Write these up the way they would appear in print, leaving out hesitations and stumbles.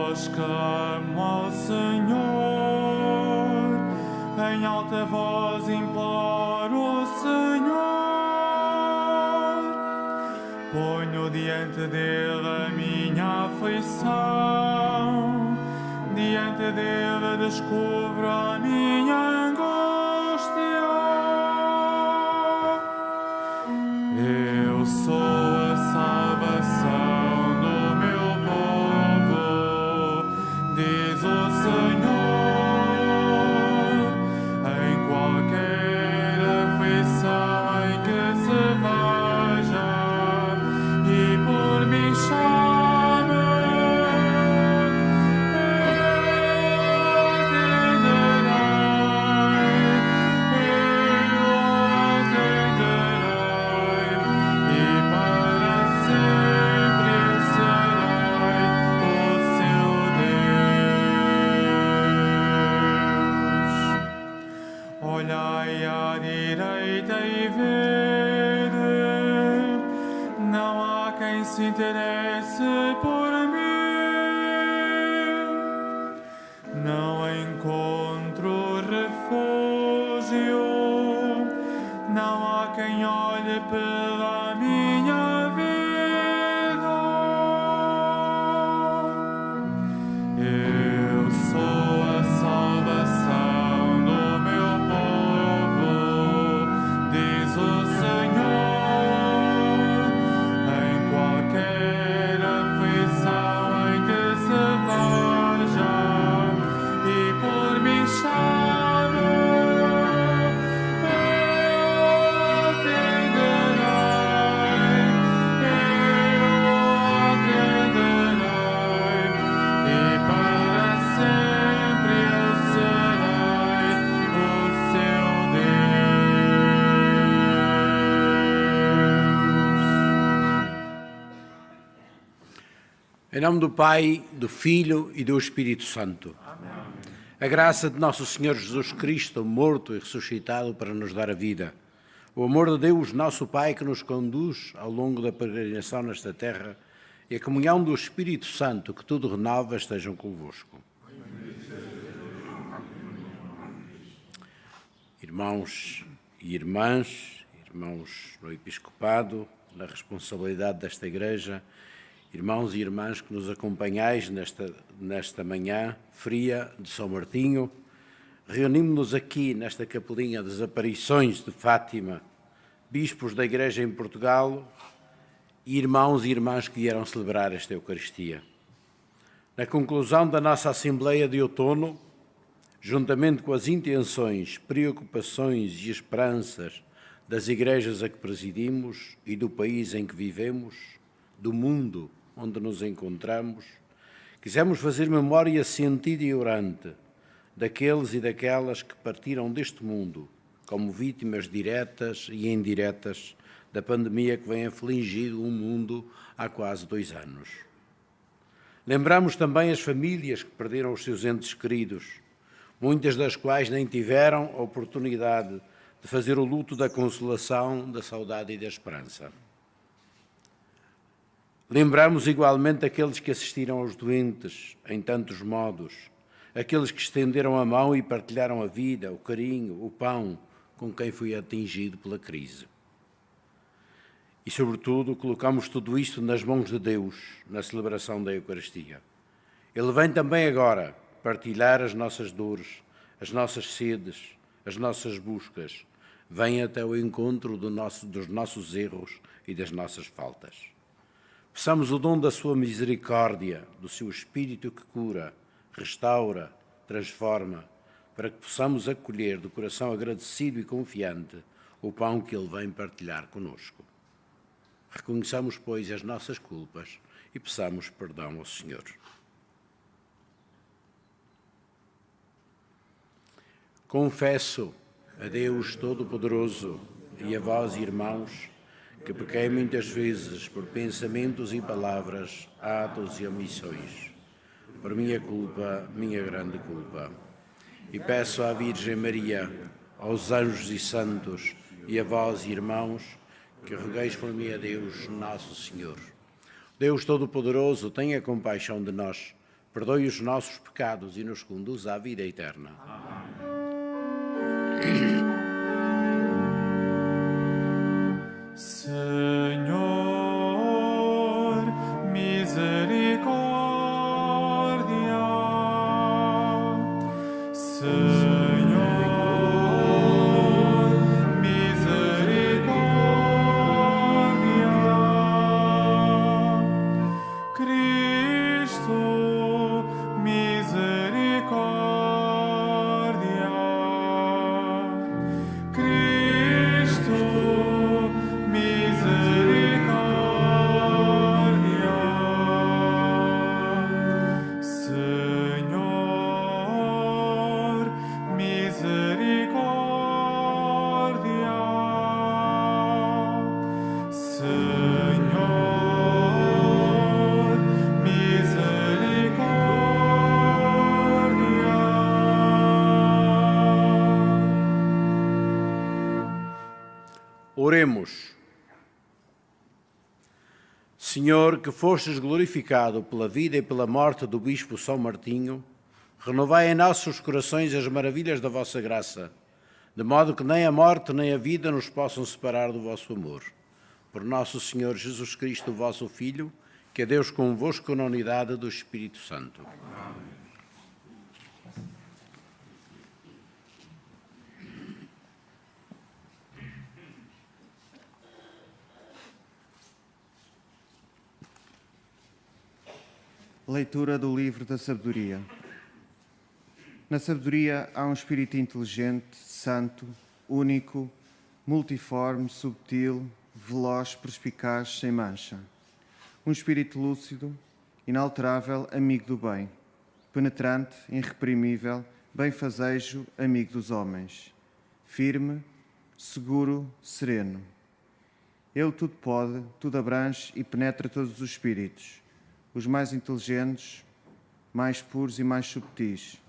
voz clamo ao Senhor, em alta voz imploro o Senhor. Ponho diante dele a minha aflição, diante dele descubro a minha angústia. Eu sou a salvação do meu povo, diz o Senhor, em qualquer aflição em que se veja e por mim chame, olhai à direita e vede, não há quem se interesse por mim. Não encontro refúgio, não há quem olhe pela minha vida. Eu sou a salvação do meu povo, diz o Senhor, em qualquer aflição em que se veja e por mim chame, eu atenderei, e para sempre eu serei o seu Deus. Em nome do Pai, do Filho e do Espírito Santo. Amém. A graça de nosso Senhor Jesus Cristo, morto e ressuscitado para nos dar a vida. O amor de Deus, nosso Pai, que nos conduz ao longo da peregrinação nesta terra, e a comunhão do Espírito Santo, que tudo renova, estejam convosco. Irmãos e irmãs, irmãos no Episcopado, na responsabilidade desta Igreja, irmãos e irmãs que nos acompanhais nesta manhã fria de São Martinho, reunimos-nos aqui nesta capelinha das Aparições de Fátima, bispos da Igreja em Portugal e irmãos e irmãs que vieram celebrar esta Eucaristia. Na conclusão da nossa Assembleia de Outono, juntamente com as intenções, preocupações e esperanças das igrejas a que presidimos e do país em que vivemos, do mundo onde nos encontramos, quisemos fazer memória sentida e orante daqueles e daquelas que partiram deste mundo como vítimas diretas e indiretas da pandemia que vem afligindo o mundo há quase 2 anos. Lembramos também as famílias que perderam os seus entes queridos, muitas das quais nem tiveram a oportunidade de fazer o luto da consolação, da saudade e da esperança. Lembramos igualmente aqueles que assistiram aos doentes em tantos modos, aqueles que estenderam a mão e partilharam a vida, o carinho, o pão com quem foi atingido pela crise. E, sobretudo, colocamos tudo isto nas mãos de Deus, na celebração da Eucaristia. Ele vem também agora partilhar as nossas dores, as nossas sedes, as nossas buscas. Vem até o encontro dos nossos erros e das nossas faltas. Peçamos o dom da sua misericórdia, do seu Espírito que cura, restaura, transforma, para que possamos acolher de coração agradecido e confiante o pão que Ele vem partilhar conosco. Reconheçamos, pois, as nossas culpas e peçamos perdão ao Senhor. Confesso a Deus Todo-Poderoso e a vós, irmãos, que pequei muitas vezes por pensamentos e palavras, atos e omissões, por minha culpa, minha grande culpa. E peço à Virgem Maria, aos anjos e santos e a vós, irmãos, que rogueis por mim a Deus, nosso Senhor. Deus Todo-Poderoso, tenha compaixão de nós, perdoe os nossos pecados e nos conduza à vida eterna. Senhor, misericórdia. Senhor, misericórdia. Cristo, misericórdia. Cristo, misericórdia. Senhor, misericórdia. Senhor, misericórdia. Oremos. Senhor, que fostes glorificado pela vida e pela morte do Bispo São Martinho, renovai em nossos corações as maravilhas da vossa graça, de modo que nem a morte nem a vida nos possam separar do vosso amor. Por nosso Senhor Jesus Cristo, vosso Filho, que é Deus convosco na unidade do Espírito Santo. Leitura do livro da sabedoria. Na sabedoria há um espírito inteligente, santo, único, multiforme, subtil, veloz, perspicaz, sem mancha. Um espírito lúcido, inalterável, amigo do bem, penetrante, irreprimível, benfazejo, amigo dos homens, firme, seguro, sereno. Ele tudo pode, tudo abrange e penetra todos os espíritos, os mais inteligentes, mais puros e mais subtis.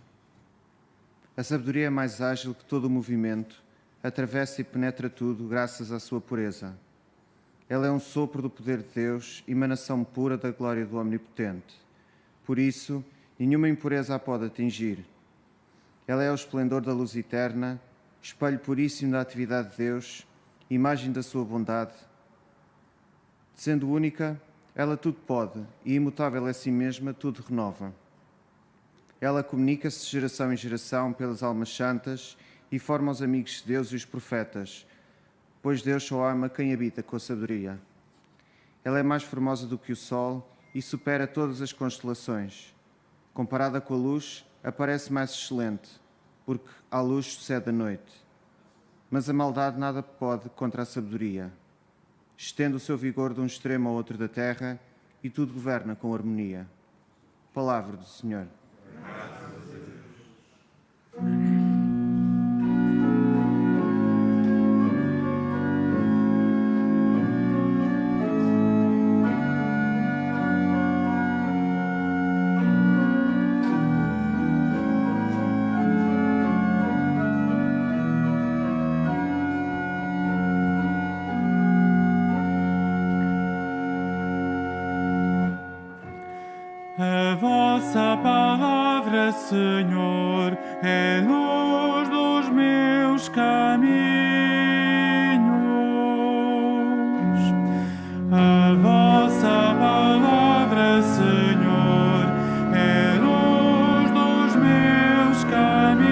A sabedoria é mais ágil que todo o movimento, atravessa e penetra tudo graças à sua pureza. Ela é um sopro do poder de Deus, emanação pura da glória do Omnipotente. Por isso, nenhuma impureza a pode atingir. Ela é o esplendor da luz eterna, espelho puríssimo da atividade de Deus, imagem da sua bondade. Sendo única, ela tudo pode, e imutável a si mesma, tudo renova. Ela comunica-se de geração em geração pelas almas santas e forma os amigos de Deus e os profetas, pois Deus só ama quem habita com a sabedoria. Ela é mais formosa do que o sol e supera todas as constelações. Comparada com a luz, aparece mais excelente, porque à luz sucede a noite. Mas a maldade nada pode contra a sabedoria. Estende o seu vigor de um extremo ao outro da terra e tudo governa com harmonia. Palavra do Senhor. A vossa palavra, Senhor, é luz dos meus caminhos. A vossa palavra, Senhor, é luz dos meus caminhos.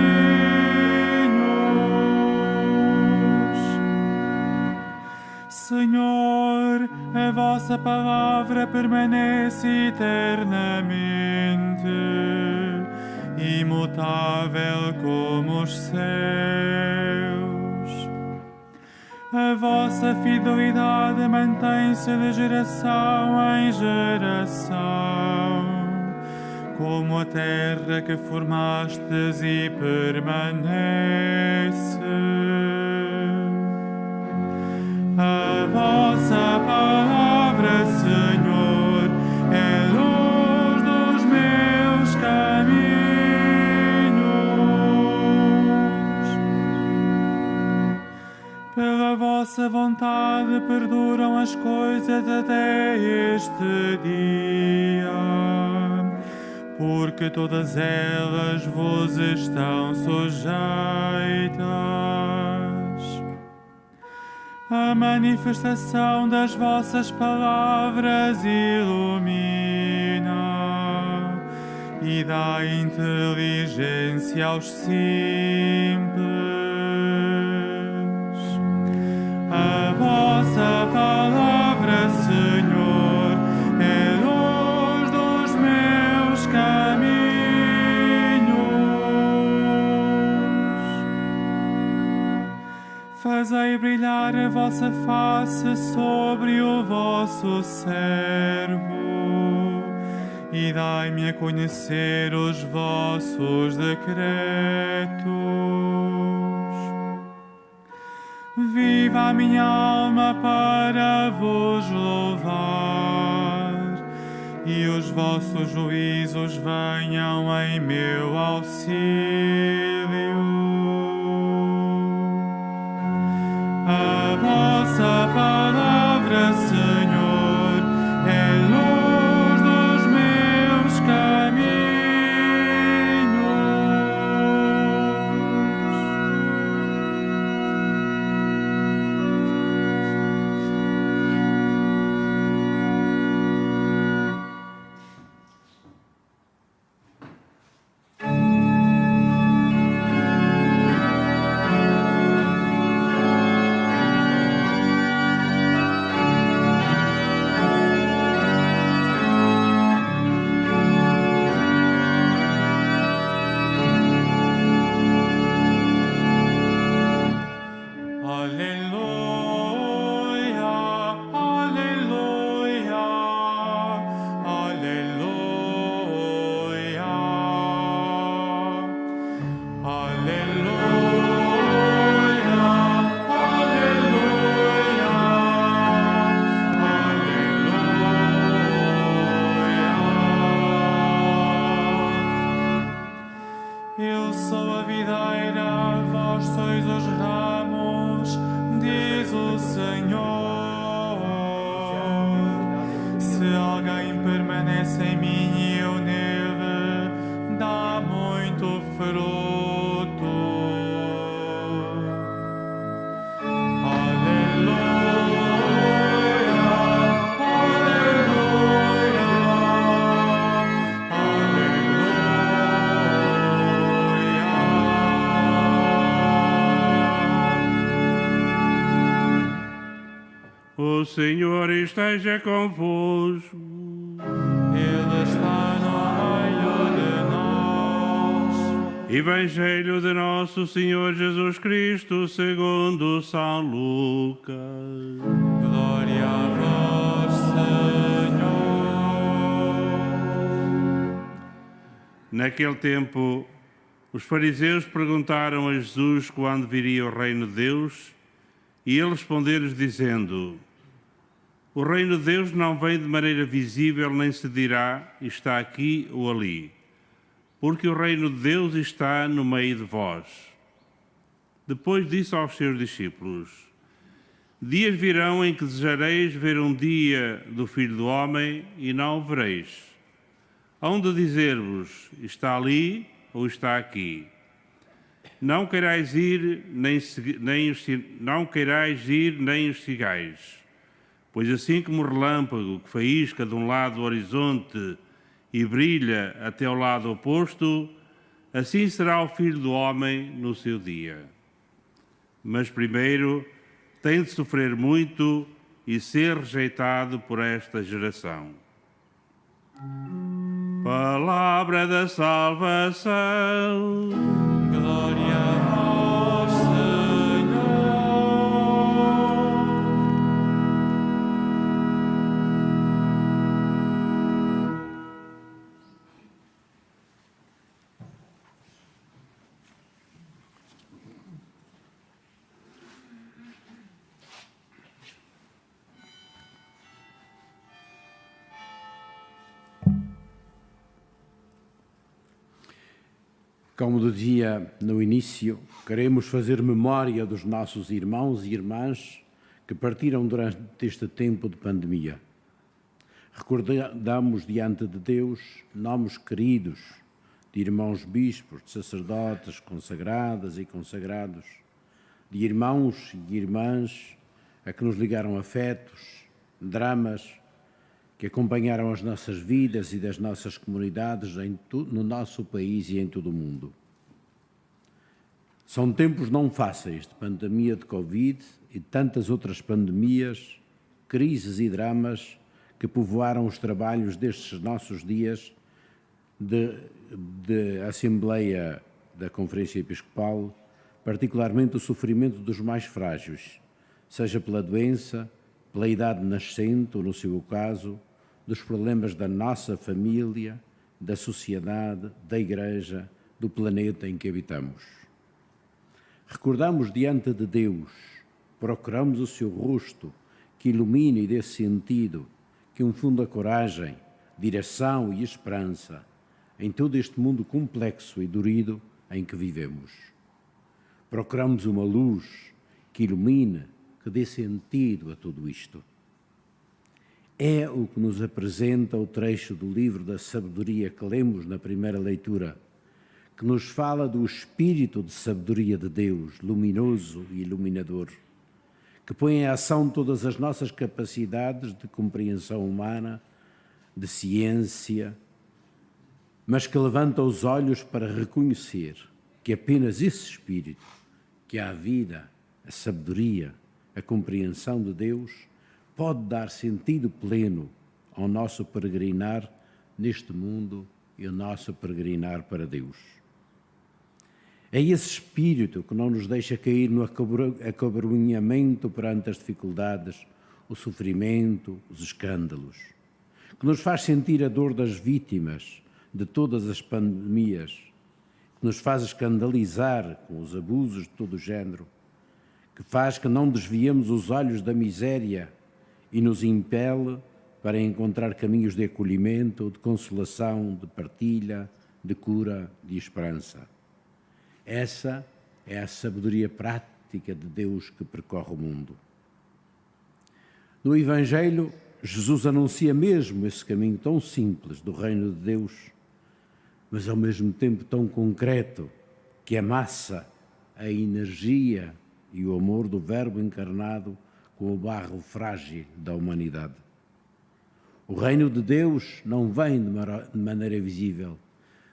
Senhor, a vossa palavra permanece eternamente, imutável como os céus. A vossa fidelidade mantém-se de geração em geração, como a terra que formastes e permanece. A vossa palavra, Senhor, é luz dos meus caminhos. Pela vossa vontade perduram as coisas até este dia. porque todas elas vos estão sujeitas. A manifestação das vossas palavras ilumina e dá inteligência aos simples. A vossa palavra, Senhor, é luz dos meus caminhos. Fazei brilhar a vossa face sobre o vosso servo e dai-me a conhecer os vossos decretos. Viva a minha alma para vos louvar, e os vossos juízos venham em meu auxílio. A vossa palavra, Senhor, é luz dos meus caminhos. Eu sou a videira, vós sois os ramos, diz o Senhor. Se alguém permanece em mim e eu nele, dá muito fruto. O Senhor esteja convosco. Ele está no meio de nós. Evangelho de nosso Senhor Jesus Cristo segundo São Lucas. Glória a vós, Senhor. Naquele tempo, os fariseus perguntaram a Jesus quando viria o reino de Deus, e ele respondeu-lhes dizendo: o reino de Deus não vem de maneira visível, nem se dirá, está aqui ou ali, porque o reino de Deus está no meio de vós. Depois disse aos seus discípulos: dias virão em que desejareis ver um dia do Filho do Homem e não o vereis. Hão de dizer-vos, está ali ou está aqui. Não queirais ir, nem os sigais. Pois assim como o relâmpago que faísca de um lado do horizonte e brilha até ao lado oposto, assim será o Filho do Homem no seu dia. Mas primeiro tem de sofrer muito e ser rejeitado por esta geração. Palavra da salvação. Glória a vós, Senhor. Como dizia no início, queremos fazer memória dos nossos irmãos e irmãs que partiram durante este tempo de pandemia. Recordamos diante de Deus nomes queridos de irmãos bispos, de sacerdotes, consagradas e consagrados, de irmãos e irmãs a que nos ligaram afetos, dramas que acompanharam as nossas vidas e das nossas comunidades no nosso país e em todo o mundo. São tempos não fáceis de pandemia de Covid e tantas outras pandemias, crises e dramas que povoaram os trabalhos destes nossos dias de Assembleia da Conferência Episcopal, particularmente o sofrimento dos mais frágeis, seja pela doença, pela idade nascente, ou no seu caso, dos problemas da nossa família, da sociedade, da Igreja, do planeta em que habitamos. Recordamos diante de Deus, procuramos o seu rosto, que ilumine e dê sentido, que infunda coragem, direção e esperança em todo este mundo complexo e dorido em que vivemos. Procuramos uma luz que ilumine, que dê sentido a tudo isto. É o que nos apresenta o trecho do livro da sabedoria que lemos na primeira leitura, que nos fala do espírito de sabedoria de Deus, luminoso e iluminador, que põe em ação todas as nossas capacidades de compreensão humana, de ciência, mas que levanta os olhos para reconhecer que apenas esse espírito, que é a vida, a sabedoria, a compreensão de Deus, pode dar sentido pleno ao nosso peregrinar neste mundo e ao nosso peregrinar para Deus. É esse espírito que não nos deixa cair no acabrunhamento perante as dificuldades, o sofrimento, os escândalos, que nos faz sentir a dor das vítimas de todas as pandemias, que nos faz escandalizar com os abusos de todo o género, que faz que não desviemos os olhos da miséria e nos impele para encontrar caminhos de acolhimento, de consolação, de partilha, de cura, de esperança. Essa é a sabedoria prática de Deus que percorre o mundo. No Evangelho, Jesus anuncia mesmo esse caminho tão simples do reino de Deus, mas ao mesmo tempo tão concreto, que amassa a energia e o amor do Verbo encarnado com o barro frágil da humanidade. O reino de Deus não vem de maneira visível.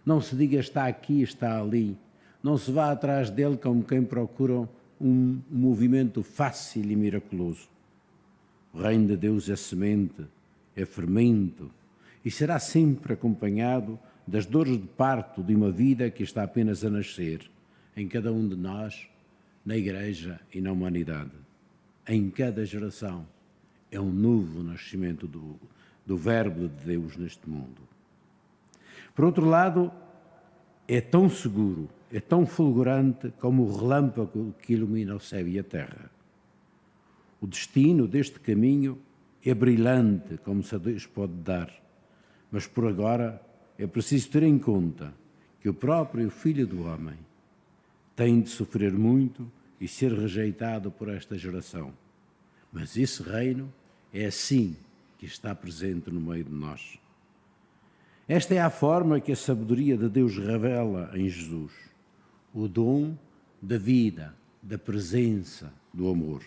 Não se diga está aqui, está ali. Não se vá atrás dele como quem procura um movimento fácil e miraculoso. O reino de Deus é semente, é fermento e será sempre acompanhado das dores de parto de uma vida que está apenas a nascer em cada um de nós, na Igreja e na humanidade. Em cada geração é um novo nascimento do Verbo de Deus neste mundo. Por outro lado, é tão seguro, é tão fulgurante como o relâmpago que ilumina o céu e a terra. O destino deste caminho é brilhante, como se Deus pode dar, mas por agora é preciso ter em conta que o próprio Filho do Homem tem de sofrer muito e ser rejeitado por esta geração. Mas esse reino é assim que está presente no meio de nós. Esta é a forma que a sabedoria de Deus revela em Jesus, o dom da vida, da presença, do amor.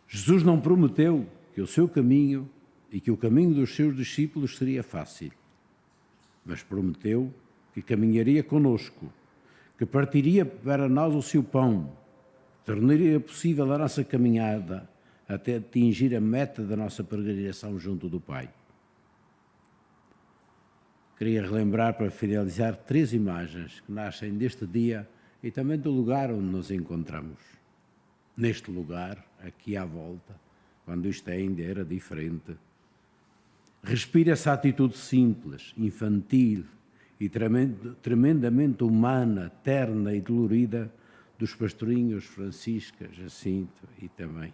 Jesus não prometeu que o seu caminho e que o caminho dos seus discípulos seria fácil, mas prometeu que caminharia conosco, que partiria para nós o seu pão, tornaria possível a nossa caminhada até atingir a meta da nossa peregrinação junto do Pai. Queria relembrar para finalizar 3 imagens que nascem deste dia e também do lugar onde nos encontramos. Neste lugar, aqui à volta, quando isto ainda era diferente, respira essa atitude simples, infantil e tremendamente humana, terna e dolorida dos pastorinhos Francisca, Jacinto e também,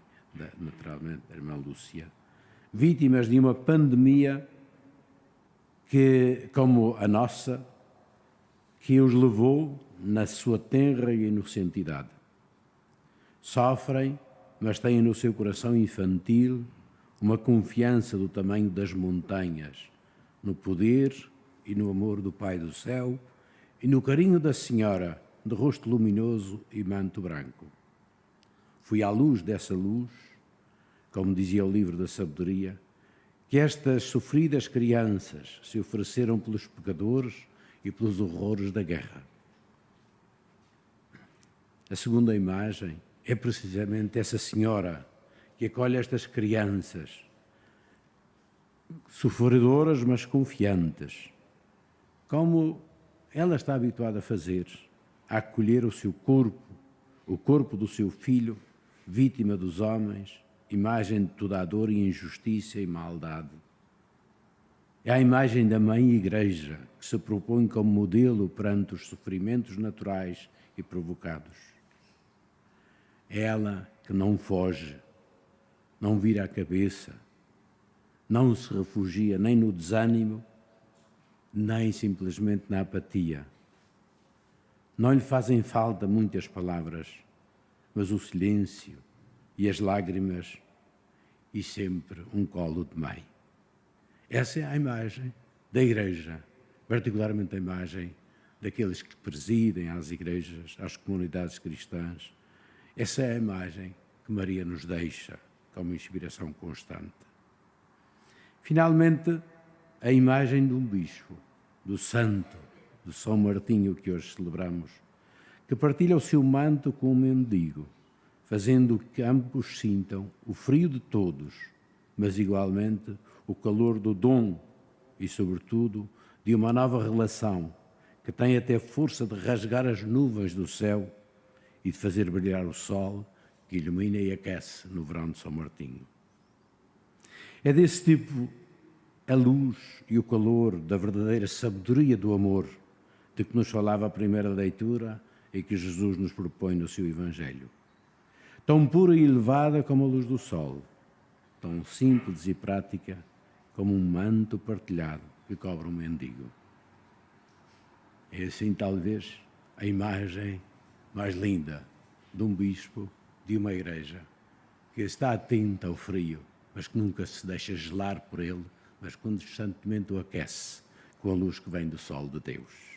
naturalmente, da irmã Lúcia, vítimas de uma pandemia que, como a nossa, que os levou na sua tenra e inocentidade. Sofrem, mas têm no seu coração infantil uma confiança do tamanho das montanhas, no poder e no amor do Pai do céu e no carinho da Senhora, de rosto luminoso e manto branco. Foi à luz dessa luz, como dizia o livro da sabedoria, que estas sofridas crianças se ofereceram pelos pecadores e pelos horrores da guerra. A segunda imagem é precisamente essa senhora que acolhe estas crianças, sofredoras, mas confiantes, como ela está habituada a fazer, a acolher o seu corpo, o corpo do seu filho, vítima dos homens, imagem de toda a dor e injustiça e maldade. É a imagem da Mãe Igreja que se propõe como modelo perante os sofrimentos naturais e provocados. É ela que não foge, não vira a cabeça, não se refugia nem no desânimo, nem simplesmente na apatia. Não lhe fazem falta muitas palavras, mas o silêncio e as lágrimas e sempre um colo de mãe. Essa é a imagem da Igreja, particularmente a imagem daqueles que presidem às igrejas, às comunidades cristãs. Essa é a imagem que Maria nos deixa como inspiração constante. Finalmente, a imagem de um bispo, do santo, de São Martinho, que hoje celebramos, que partilha o seu manto com o mendigo, fazendo que ambos sintam o frio de todos, mas igualmente o calor do dom e, sobretudo, de uma nova relação que tem até força de rasgar as nuvens do céu e de fazer brilhar o sol que ilumina e aquece no verão de São Martinho. É desse tipo a luz e o calor da verdadeira sabedoria do amor de que nos falava a primeira leitura e que Jesus nos propõe no seu Evangelho. Tão pura e elevada como a luz do sol, tão simples e prática como um manto partilhado que cobre um mendigo. É assim, talvez, a imagem mais linda de um bispo, de uma igreja, que está atenta ao frio, mas que nunca se deixa gelar por ele, mas constantemente o aquece com a luz que vem do sol de Deus.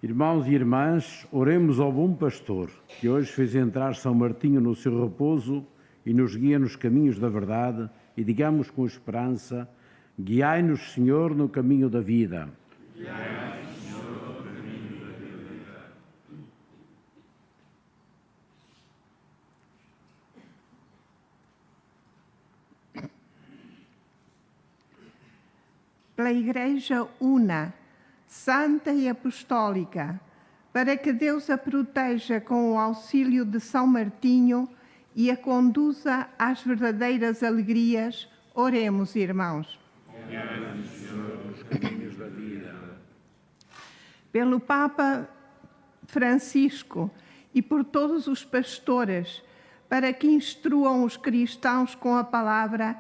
Irmãos e irmãs, oremos ao bom pastor, que hoje fez entrar São Martinho no seu repouso e nos guia nos caminhos da verdade, e digamos com esperança: guiai-nos, Senhor, no caminho da vida. Guiai-nos, Senhor, no caminho da vida. Pela Igreja una, santa e apostólica, para que Deus a proteja com o auxílio de São Martinho e a conduza às verdadeiras alegrias, oremos, irmãos. Guiai-nos, Senhor, nos caminhos da vida. Pelo Papa Francisco e por todos os pastores, para que instruam os cristãos com a palavra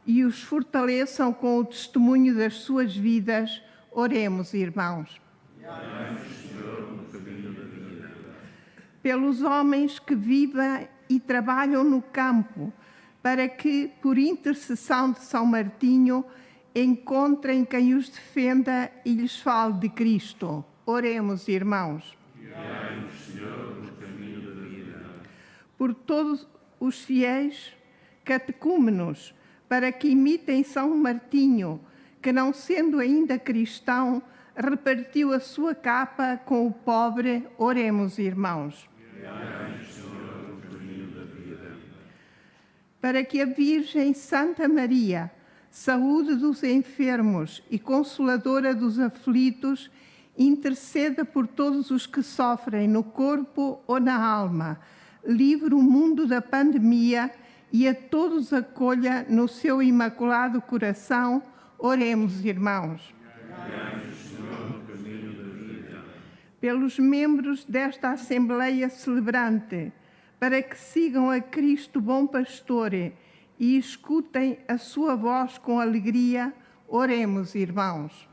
e os fortaleçam com o testemunho das suas vidas, oremos, irmãos. Pelos homens que vivem e trabalham no campo, para que, por intercessão de São Martinho, encontrem quem os defenda e lhes fale de Cristo. Oremos, irmãos. Guiai-nos, Senhor, no caminho da vida. Por todos os fiéis catecúmenos, para que imitem São Martinho, que, não sendo ainda cristão, repartiu a sua capa com o pobre. Oremos, irmãos. para que a Virgem Santa Maria, saúde dos enfermos e consoladora dos aflitos, interceda por todos os que sofrem no corpo ou na alma, livre o mundo da pandemia e a todos acolha no seu imaculado coração. Oremos, irmãos. Pelos membros desta Assembleia Celebrante, para que sigam a Cristo Bom Pastor e escutem a sua voz com alegria, oremos, irmãos.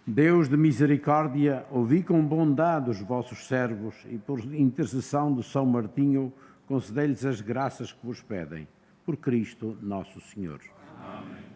Deus de misericórdia, ouvi com bondade os vossos servos e por intercessão de São Martinho, concedei-lhes as graças que vos pedem. Por Cristo nosso Senhor. Amém.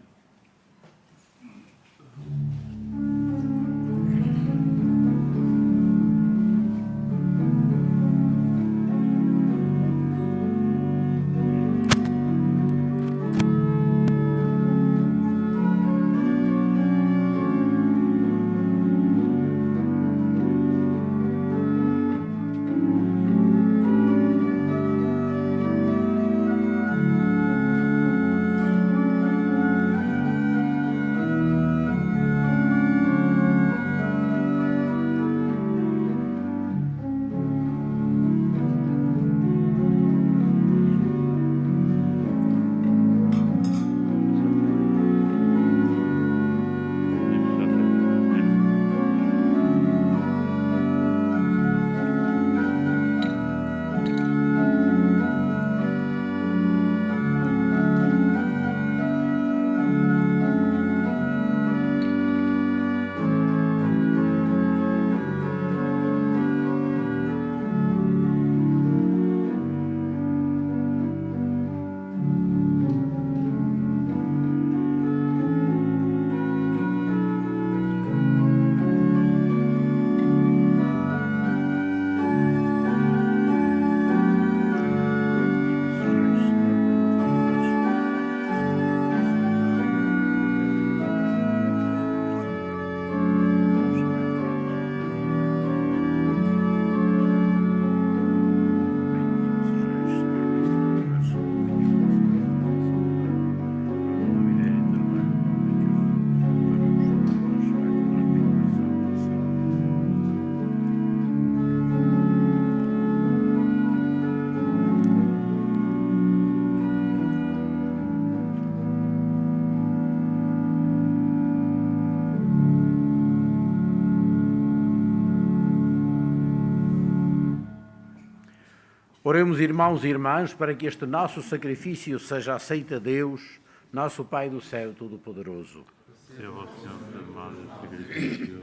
Oremos, irmãos e irmãs, para que este nosso sacrifício seja aceito a Deus, nosso Pai do céu Todo-Poderoso. Seja o Senhor derramado o sacrifício,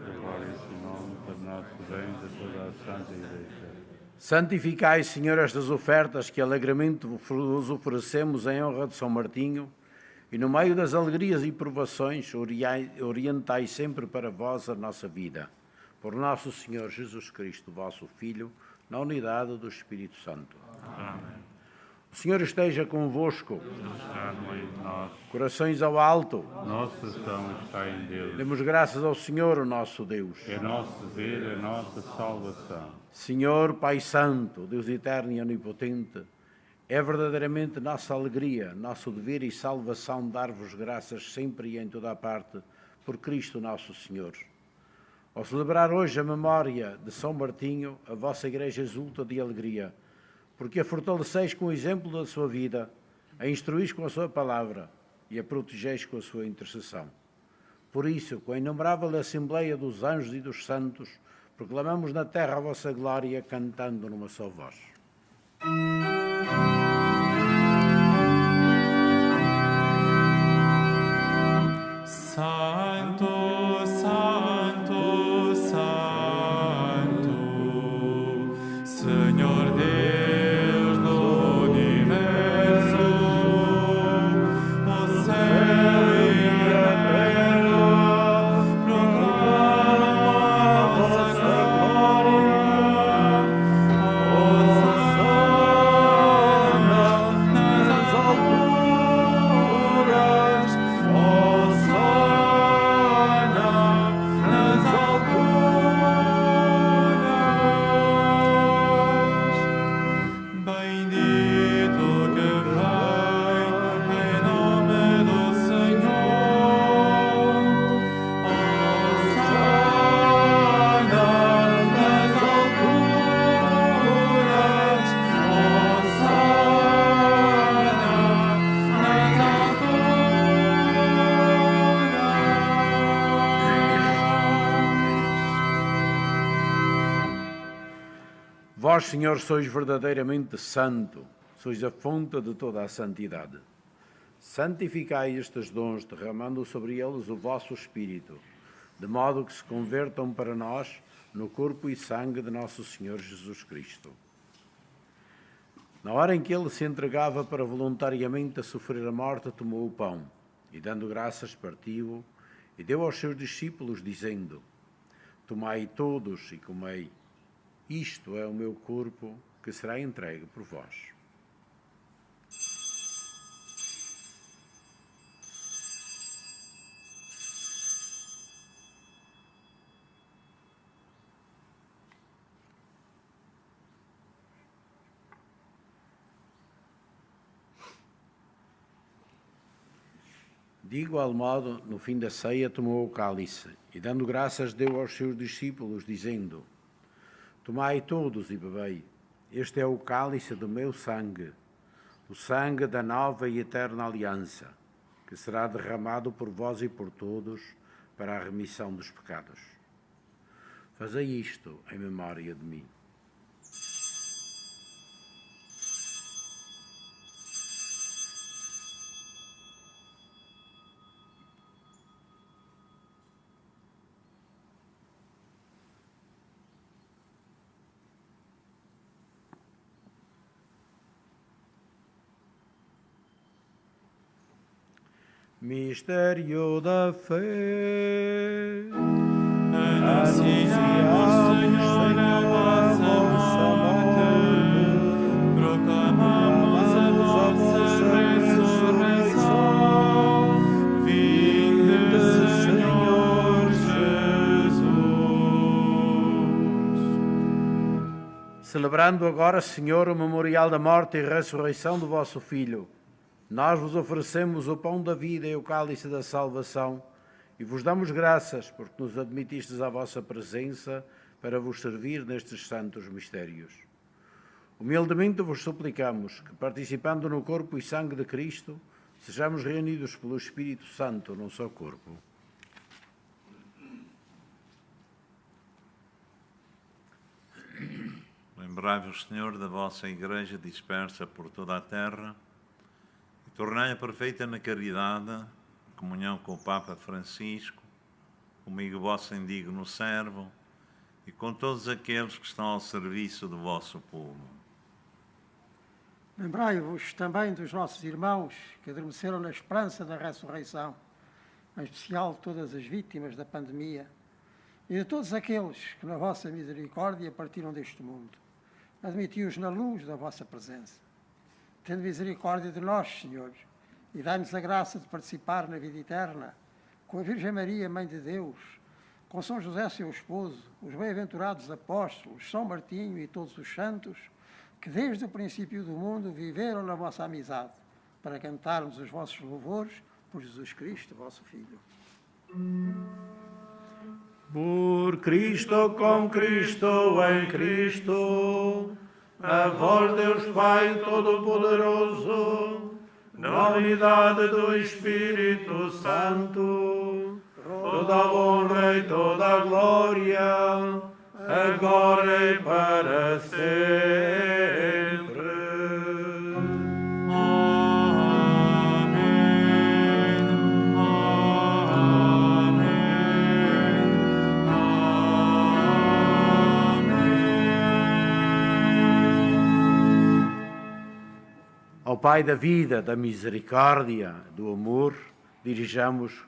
agora em seu nome, para nosso bem de toda a Santa Igreja. Santificai, Senhor, estas ofertas que alegremente vos oferecemos em honra de São Martinho, e no meio das alegrias e provações, orientai sempre para vós a nossa vida. Por nosso Senhor Jesus Cristo, vosso Filho, na unidade do Espírito Santo. Amém. O Senhor esteja convosco. Está no meio de nós. Corações ao alto. Nossa ação está em Deus. Demos graças ao Senhor, o nosso Deus. É nosso dever, é nossa salvação. Senhor, Pai Santo, Deus eterno e onipotente, é verdadeiramente nossa alegria, nosso dever e salvação dar-vos graças sempre e em toda a parte, por Cristo nosso Senhor. Ao celebrar hoje a memória de São Martinho, a vossa Igreja exulta de alegria, porque a fortaleceis com o exemplo da sua vida, a instruís com a sua palavra e a protegeis com a sua intercessão. Por isso, com a inumerável Assembleia dos Anjos e dos Santos, proclamamos na terra a vossa glória, cantando numa só voz. Santo, Santo, Santo, Senhor Deus do universo, o céu e a terra proclamam a vossa glória. Hosana nas alturas, Hosana Vós, Senhor, sois verdadeiramente santo, sois a fonte de toda a santidade. Santificai estes dons, derramando sobre eles o vosso Espírito, de modo que se convertam para nós no corpo e sangue de nosso Senhor Jesus Cristo. Na hora em que ele se entregava para voluntariamente a sofrer a morte, tomou o pão e, dando graças, partiu-o e deu aos seus discípulos, dizendo: Tomai todos e comei. Isto é o meu corpo, que será entregue por vós. De igual modo, no fim da ceia, tomou o cálice e, dando graças, deu aos seus discípulos, dizendo: Tomai todos e bebei. Este é o cálice do meu sangue, o sangue da nova e eterna aliança, que será derramado por vós e por todos para a remissão dos pecados. Fazei isto em memória de mim. Mistério da fé. Anunciamos, Senhor, a vossa morte, proclamamos a vossa ressurreição. Vinde, Senhor Jesus. Celebrando agora, Senhor, o memorial da morte e ressurreição do vosso Filho, nós vos oferecemos o pão da vida e o cálice da salvação e vos damos graças porque nos admitistes à vossa presença para vos servir nestes santos mistérios. Humildemente vos suplicamos que, participando no corpo e sangue de Cristo, sejamos reunidos pelo Espírito Santo num só corpo. Lembrai-vos, Senhor, da vossa Igreja dispersa por toda a terra, tornai-a perfeita na caridade, em comunhão com o Papa Francisco, comigo vosso indigno servo, e com todos aqueles que estão ao serviço do vosso povo. Lembrai-vos também dos nossos irmãos que adormeceram na esperança da ressurreição, em especial todas as vítimas da pandemia, e de todos aqueles que na vossa misericórdia partiram deste mundo. Admiti-os na luz da vossa presença. Tende misericórdia de nós, Senhor, e dai-nos a graça de participar na vida eterna, com a Virgem Maria, Mãe de Deus, com São José, seu esposo, os bem-aventurados apóstolos, São Martinho e todos os santos, que desde o princípio do mundo viveram na vossa amizade, para cantarmos os vossos louvores por Jesus Cristo, vosso Filho. Por Cristo, com Cristo, em Cristo, a vós, Deus Pai Todo-Poderoso, na unidade do Espírito Santo, toda a honra e toda a glória, agora e para sempre. Ao Pai da vida, da misericórdia, do amor, dirijamos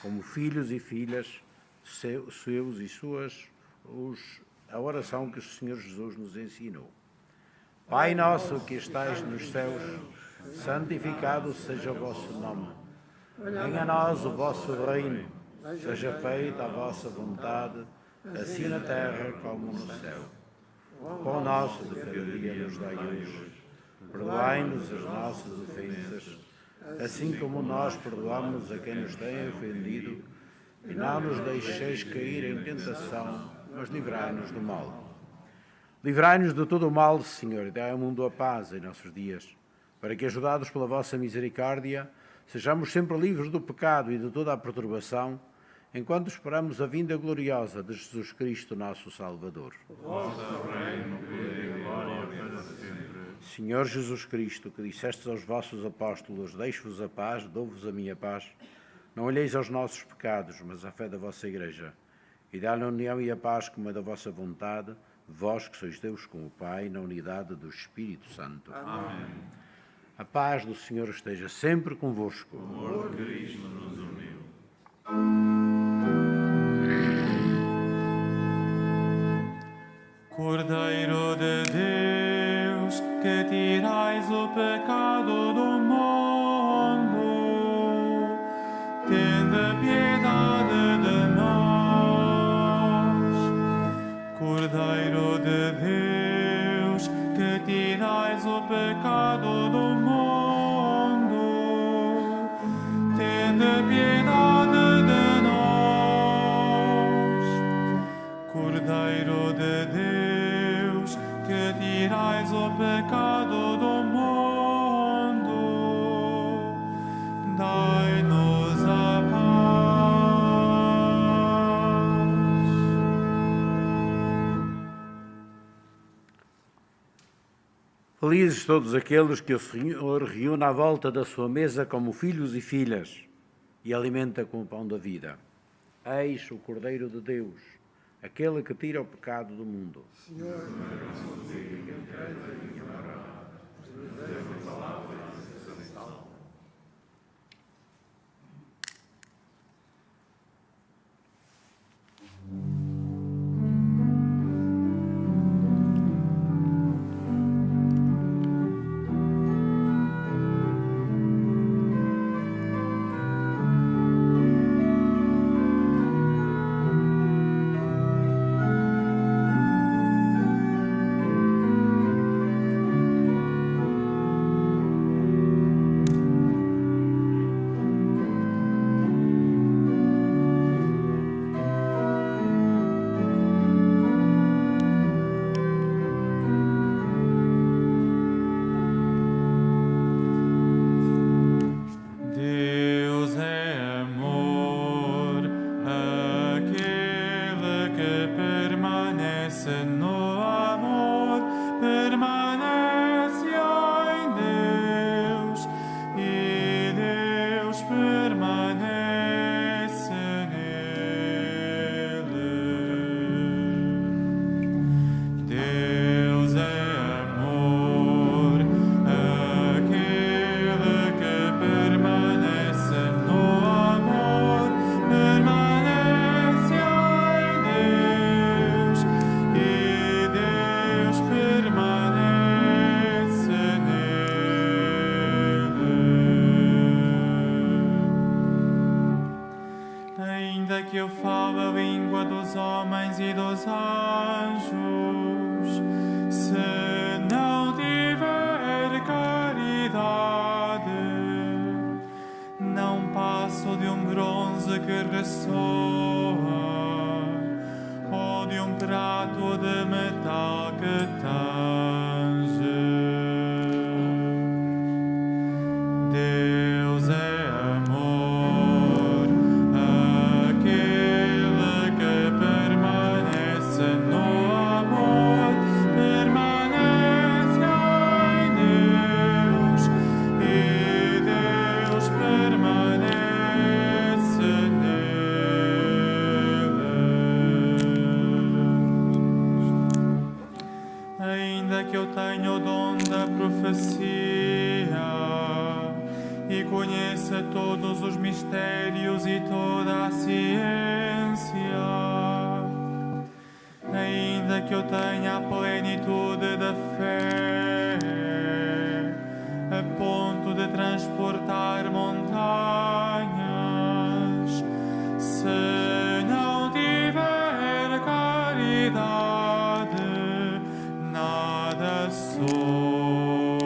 como filhos e filhas seus e suas a oração que o Senhor Jesus nos ensinou. Pai nosso que estais nos céus, santificado seja o vosso nome. Venha a nós o vosso reino, seja feita a vossa vontade, assim na terra como no céu. O pão nosso de cada dia nos dai hoje. Perdoai-nos as nossas ofensas, assim como nós perdoamos a quem nos tem ofendido, e não nos deixeis cair em tentação, mas livrai-nos do mal. Livrai-nos de todo o mal, Senhor, e dai ao mundo a paz em nossos dias, para que, ajudados pela vossa misericórdia, sejamos sempre livres do pecado e de toda a perturbação, enquanto esperamos a vinda gloriosa de Jesus Cristo, nosso Salvador. O vosso reino, poder e glória, Senhor Jesus Cristo, que dissestes aos vossos apóstolos: deixo-vos a paz, dou-vos a minha paz, não olheis aos nossos pecados, mas à fé da vossa Igreja, e dá-lhe a união e a paz como é da vossa vontade, vós que sois Deus com o Pai, na unidade do Espírito Santo. Amém. A paz do Senhor esteja sempre convosco. O amor de Cristo nos uniu. Cordeiro de Deus, que tirais o pecado do mundo, tende piedade de nós. Cordeiro de Deus, que tirais o pecado do mundo, tende piedade de nós. Cordeiro de Deus, que tirais o pecado do mundo, dai-nos a paz. Felizes todos aqueles que o Senhor reúne à volta da sua mesa como filhos e filhas e alimenta com o pão da vida. Eis o Cordeiro de Deus, aquele que tira o pecado do mundo. Deus é amor, aquele que permanece no amor, permanece em Deus e Deus permanece nele. Deus é amor, aquele que permanece no amor, permanece em Deus e Deus permanece nele. Ainda que eu fale a língua dos homens e dos anjos, se não tiver caridade, não passo de um bronze que ressoa ou de um prato de metal que tange. Deus é amor, aquele que permanece no amor, permanece em Deus e Deus permanece nele. Ainda que eu tenha o dom da profecia e conheça todos os mistérios e toda a ciência, ainda que eu tenha a plenitude da fé, a ponto de transportar montanhas, se não tiver caridade, nada sou.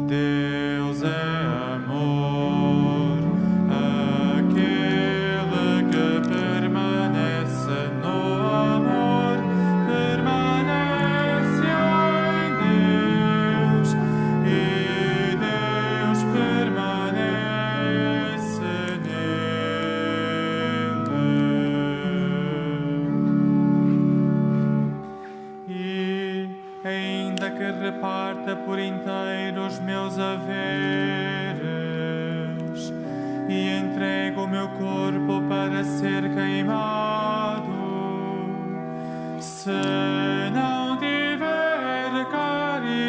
Deus é amor, aquele que permanece no amor, permanece meu corpo para ser queimado. Se não tiver caridade,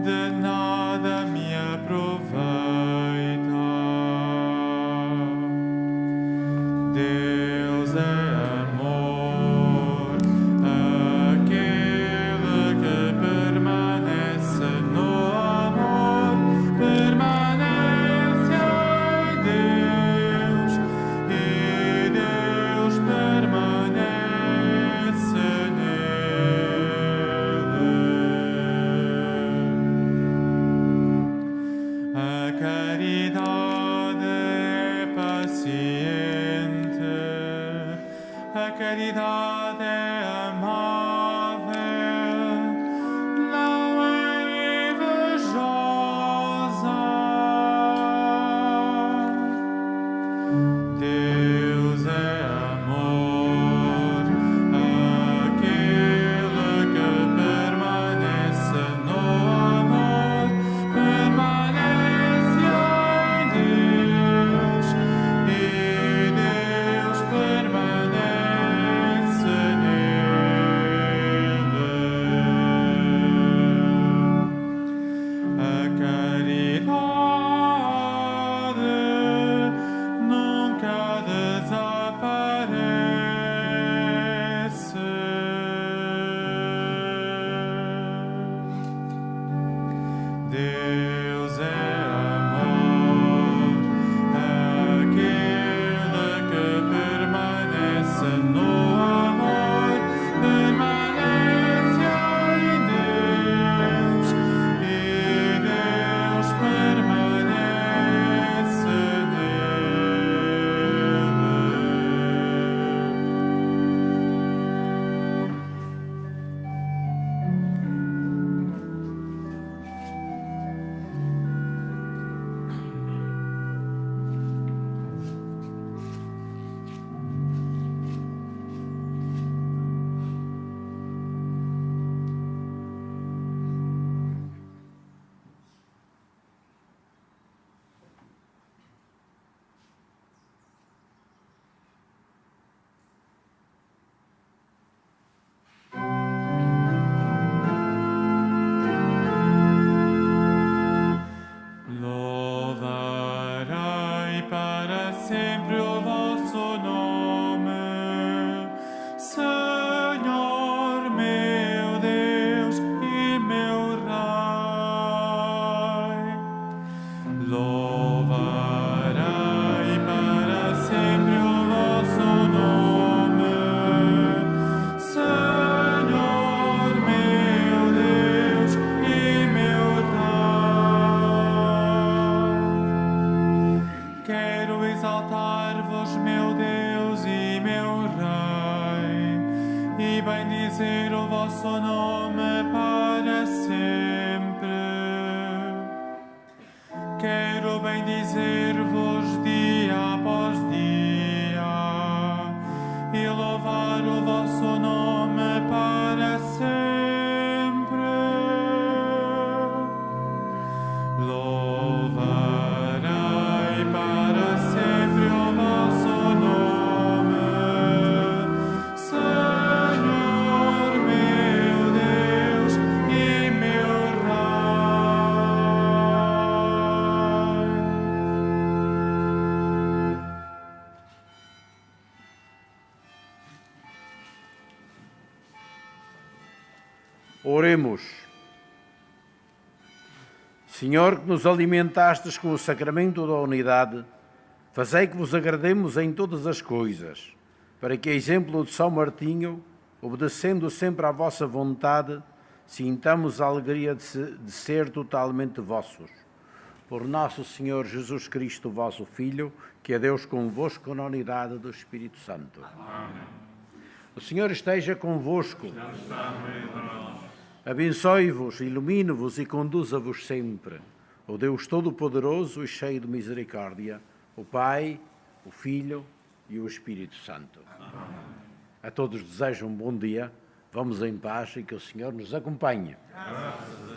de nada me aproveita. Deus é amor, aquele que permanece no amor, permanece em Deus, e Deus permanece nele. A caridade é paciente, a caridade é amável, não é invejosa. Deus é amor, aquele que permanece no amor, permanece em Deus, e Deus permanece nele. A caridade nunca desaparece. Deus é amor, aquele que permanece no amor, permanece em Deus, e Deus permanece nele. Louvarei para sempre o vosso nome, Senhor meu Deus e meu Rei. Louvarei para sempre o vosso nome, Senhor meu Deus e meu Rei. Quero exaltar-vos, meu Deus e meu Rei, e bendizer o vosso nome para sempre. Quero bendizer-vos dia após dia e louvar o vosso nome para sempre. Louvarei para sempre o vosso nome, Senhor meu Deus e meu Rei. Oremos. Senhor, que nos alimentastes com o sacramento da unidade, fazei que vos agrademos em todas as coisas, para que, a exemplo de São Martinho, obedecendo sempre à vossa vontade, sintamos a alegria de ser totalmente vossos. Por nosso Senhor Jesus Cristo, vosso Filho, que é Deus convosco na unidade do Espírito Santo. Amém. O Senhor esteja convosco. Abençoe-vos, ilumine-vos e conduza-vos sempre. O Deus Todo-Poderoso e cheio de misericórdia, o Pai, o Filho e o Espírito Santo. Amém. A todos desejo um bom dia. Vamos em paz e que o Senhor nos acompanhe. Graças a Deus.